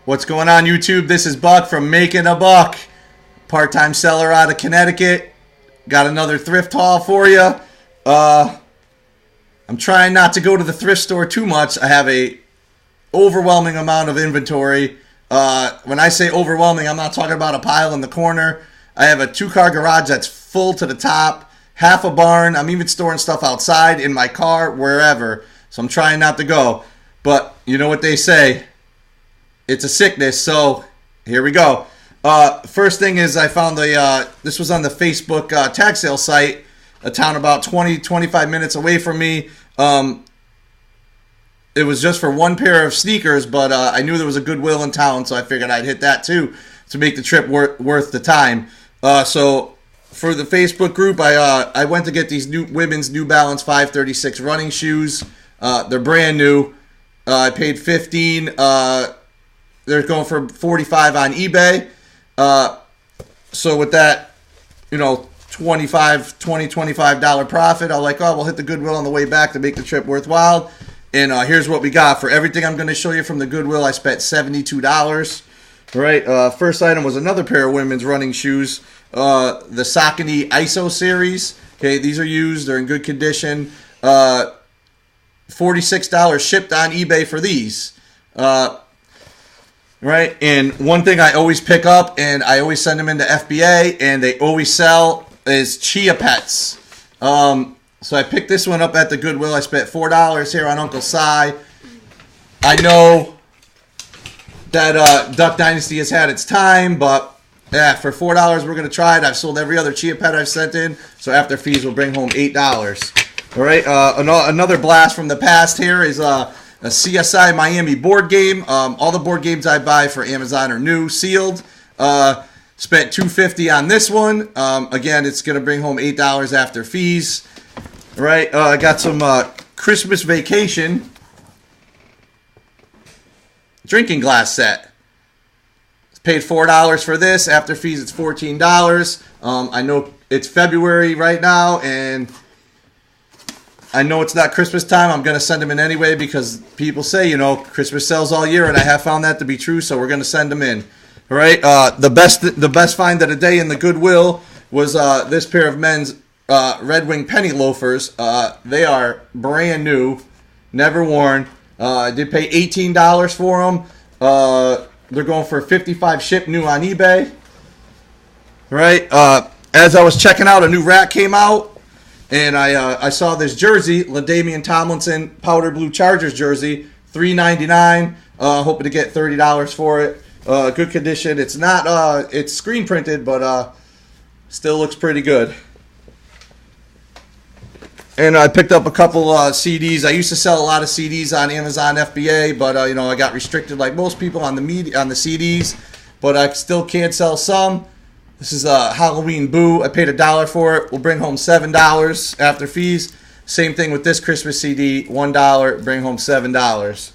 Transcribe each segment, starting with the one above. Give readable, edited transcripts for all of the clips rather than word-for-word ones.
What's going on, YouTube? This is Buck from Making a Buck, part-time seller out of Connecticut. Got another thrift haul for you. I'm trying not to go to the thrift store too much. I have a overwhelming amount of inventory. When I say overwhelming, I'm not talking about a pile in the corner. I have a 2-car garage that's full to the top, half a barn. I'm even storing stuff outside, in my car, wherever. So I'm trying not to go. But you know what they say. It's a sickness, so here we go. First thing is I found this was on the Facebook tag sale site, a town about 20-25 minutes away from me. It was just for one pair of sneakers, but I knew there was a Goodwill in town, so I figured I'd hit that too to make the trip worth the time. So for the Facebook group, I went to get these women's New Balance 536 running shoes. They're brand new. I paid $15. They're going for $45 on eBay. So with that, $25 profit, I'm like, we'll hit the Goodwill on the way back to make the trip worthwhile. And here's what we got. For everything I'm going to show you from the Goodwill, I spent $72. All right. First item was another pair of women's running shoes, the Saucony ISO series. Okay, these are used. They're in good condition. $46 shipped on eBay for these. Right, and one thing I always pick up, and I always send them into FBA, and they always sell, is Chia Pets. So I picked this one up at the Goodwill. I spent $4 here on Uncle Si. I know that Duck Dynasty has had its time, but yeah, for $4 we're going to try it. I've sold every other Chia Pet I've sent in, so after fees we'll bring home $8. All right, another blast from the past here is a CSI Miami board game. All the board games I buy for Amazon are new, sealed. Spent $2.50 on this one. Again, it's going to bring home $8 after fees. All right, I got some Christmas Vacation drinking glass set. Paid $4 for this. After fees, it's $14. I know it's February right now, and I know it's not Christmas time. I'm going to send them in anyway because people say, Christmas sells all year, and I have found that to be true, so we're going to send them in. All right. The best find of the day in the Goodwill was this pair of men's Red Wing penny loafers. They are brand new, never worn. I did pay $18 for them. They're going for $55 shipped new on eBay. All right. As I was checking out, a new rack came out. And I saw this jersey, LaDainian Tomlinson powder blue Chargers jersey, $3.99. Hoping to get $30 for it. Good condition. It's not. It's screen printed, but still looks pretty good. And I picked up a couple CDs. I used to sell a lot of CDs on Amazon FBA, but I got restricted like most people on the CDs. But I still can sell some. This is a Halloween Boo. I paid $1 for it. We'll bring home $7 after fees. Same thing with this Christmas CD. $1, bring home $7.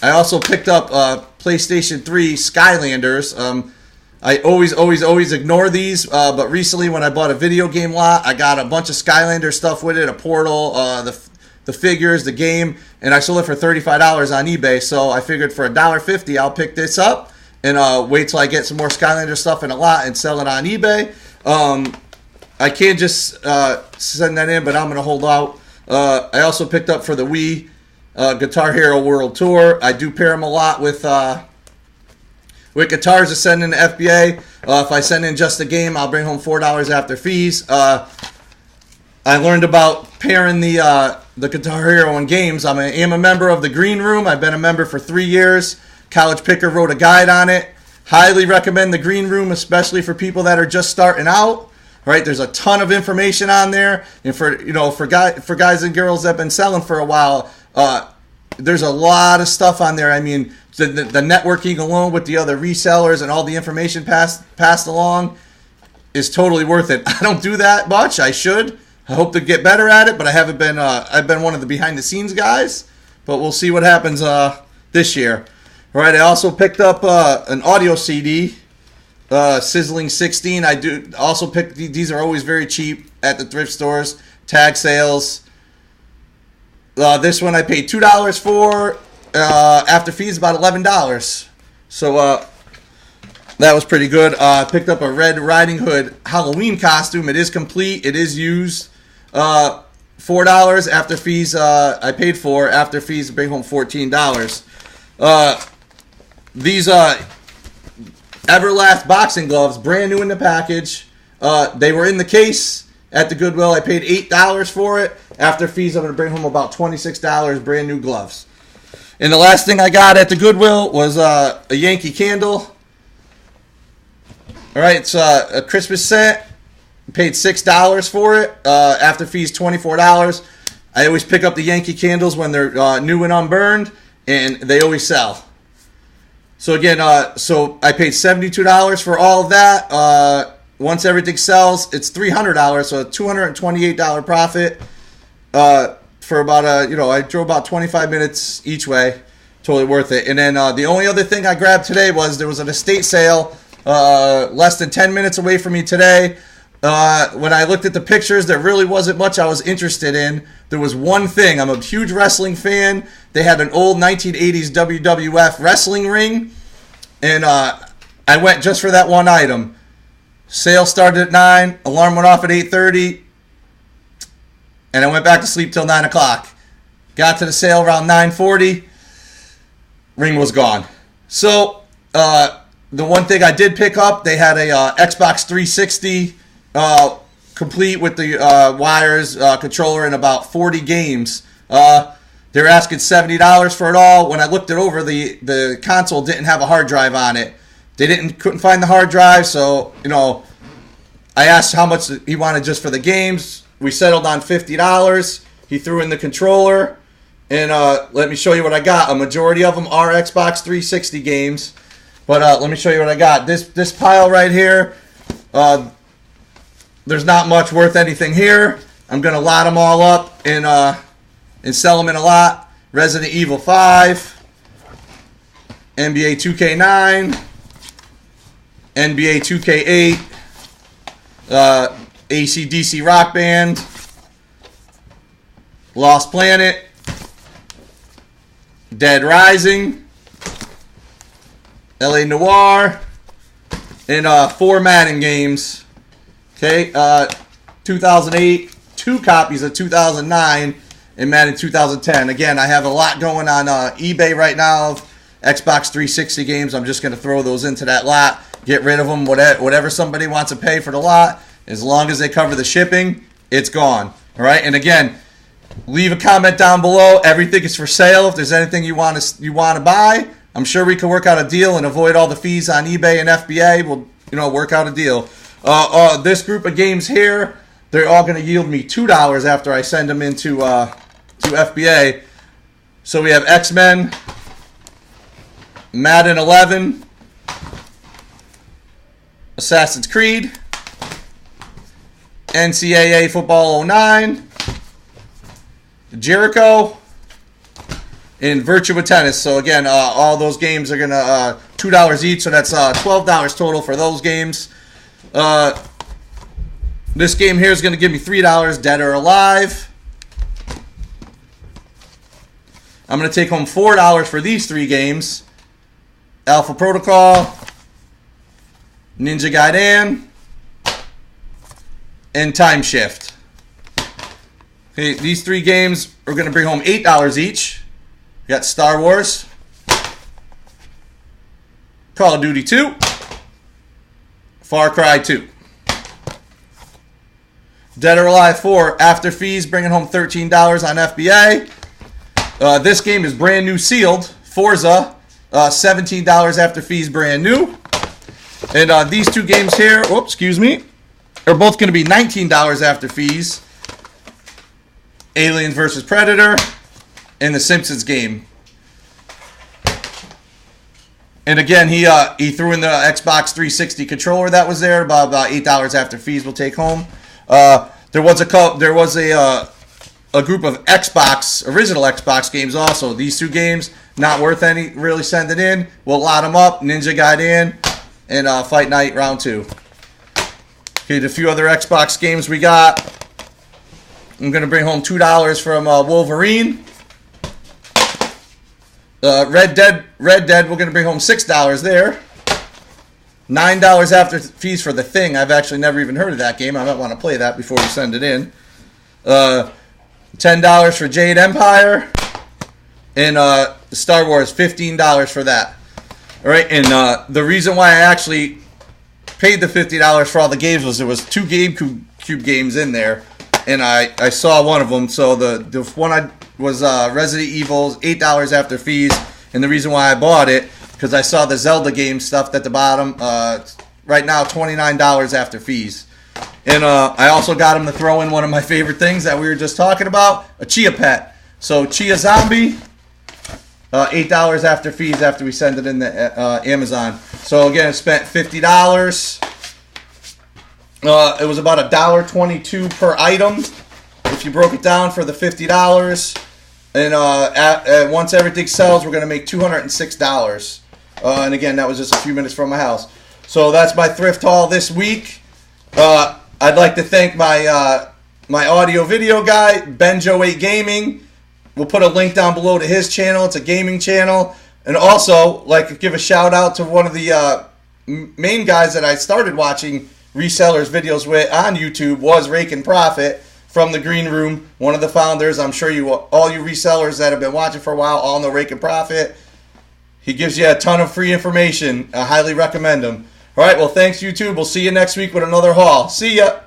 I also picked up PlayStation 3 Skylanders. I always ignore these, but recently when I bought a video game lot, I got a bunch of Skylander stuff with it, a portal, the figures, the game, and I sold it for $35 on eBay. So I figured for $1.50, I'll pick this up and wait till I get some more Skylander stuff in a lot and sell it on eBay. I can't just send that in, but I'm going to hold out. I also picked up for the Wii Guitar Hero World Tour. I do pair them a lot with guitars to send in to FBA. If I send in just the game, I'll bring home $4 after fees. I learned about pairing the Guitar Hero in games. I am a member of the Green Room. I've been a member for 3 years. College Picker wrote a guide on it. Highly recommend the Green Room, especially for people that are just starting out. Right, there's a ton of information on there, and for guys and girls that have been selling for a while, there's a lot of stuff on there. I mean, the networking alone with the other resellers and all the information passed along is totally worth it. I don't do that much. I should. I hope to get better at it, but I haven't been. I've been one of the behind the scenes guys, but we'll see what happens this year. All right, I also picked up an audio CD, Sizzling 16. I do also pick, these are always very cheap at the thrift stores, tag sales. This one I paid $2 for. After fees, about $11. So that was pretty good. Picked up a Red Riding Hood Halloween costume. It is complete. It is used. $4 after fees. I paid for after fees. Bring home $14. These Everlast boxing gloves, brand new in the package. They were in the case at the Goodwill. I paid $8 for it. After fees, I'm going to bring home about $26, brand new gloves. And the last thing I got at the Goodwill was a Yankee candle. All right, it's a Christmas scent. Paid $6 for it. After fees, $24. I always pick up the Yankee candles when they're new and unburned, and they always sell. So again, so I paid $72 for all of that. Once everything sells, it's $300, so a $228 profit for about I drove about 25 minutes each way. Totally worth it. And then the only other thing I grabbed today was there was an estate sale less than 10 minutes away from me today. When I looked at the pictures, there really wasn't much I was interested in. There was one thing. I'm a huge wrestling fan. They had an old 1980s WWF wrestling ring, and I went just for that one item. Sale started at 9, alarm went off at 8:30, and I went back to sleep till 9 o'clock. Got to the sale around 9:40, ring was gone. So the one thing I did pick up, they had a Xbox 360 complete with the wires, controller, and about 40 games. They were asking $70 for it all. When I looked it over, the console didn't have a hard drive on it. They couldn't find the hard drive, so I asked how much he wanted just for the games. We settled on $50. He threw in the controller, and let me show you what I got. A majority of them are Xbox 360 games, but let me show you what I got. This pile right here. There's not much worth anything here. I'm going to lot them all up and sell them in a lot. Resident Evil 5, NBA 2K9, NBA 2K8, AC/DC Rock Band, Lost Planet, Dead Rising, LA Noire, and 4 Madden games. Okay, 2008, 2 copies of 2009, and Madden 2010. Again, I have a lot going on eBay right now of Xbox 360 games. I'm just going to throw those into that lot, get rid of them, whatever somebody wants to pay for the lot. As long as they cover the shipping, it's gone. All right, and again, leave a comment down below. Everything is for sale. If there's anything you want to buy, I'm sure we can work out a deal and avoid all the fees on eBay and FBA. We'll work out a deal. This group of games here, they're all going to yield me $2 after I send them into to FBA. So we have X-Men, Madden 11, Assassin's Creed, NCAA Football 09, Jericho, and Virtua Tennis. So again, all those games are going to $2 each, so that's $12 total for those games. This game here is going to give me $3, Dead or Alive. I'm going to take home $4 for these 3 games. Alpha Protocol, Ninja Gaiden, and Time Shift. Okay, these 3 games are going to bring home $8 each. We got Star Wars, Call of Duty 2, Far Cry 2. Dead or Alive 4, after fees, bringing home $13 on FBA. This game is brand new sealed. Forza, $17 after fees, brand new. And these 2 games here, are both going to be $19 after fees. Aliens vs. Predator and the Simpsons game. And again, he threw in the Xbox 360 controller that was there. About $8 after fees we'll take home. There was a group of original Xbox games also. These 2 games, not worth any really sending in. We'll lot them up. Ninja Gaiden and Fight Night Round 2. Okay, the few other Xbox games we got. I'm going to bring home $2 from Wolverine. Red Dead, we're going to bring home $6 there. $9 after fees for The Thing. I've actually never even heard of that game. I might want to play that before we send it in. $10 for Jade Empire. And Star Wars, $15 for that. All right, and the reason why I actually paid the $50 for all the games was there was 2 GameCube games in there, and I saw one of them. So the one was Resident Evil, $8 after fees, and the reason why I bought it because I saw the Zelda game stuff at the bottom. Right now, $29 after fees, and I also got him to throw in one of my favorite things that we were just talking about, a Chia Pet. So Chia Zombie. $8 after fees after we send it in the Amazon. So again, I spent $50. It was about $1.22 per item if you broke it down for the $50. And once everything sells, we're going to make $206. And again, that was just a few minutes from my house. So that's my thrift haul this week. I'd like to thank my my audio video guy, Benjo8 Gaming. We'll put a link down below to his channel. It's a gaming channel. And also, like to give a shout out to one of the main guys that I started watching resellers videos with on YouTube was Rake and Profit from the Green Room, one of the founders. I'm sure all you resellers that have been watching for a while all know Rake and Profit. He gives you a ton of free information. I highly recommend him. All right, well, thanks, YouTube. We'll see you next week with another haul. See ya.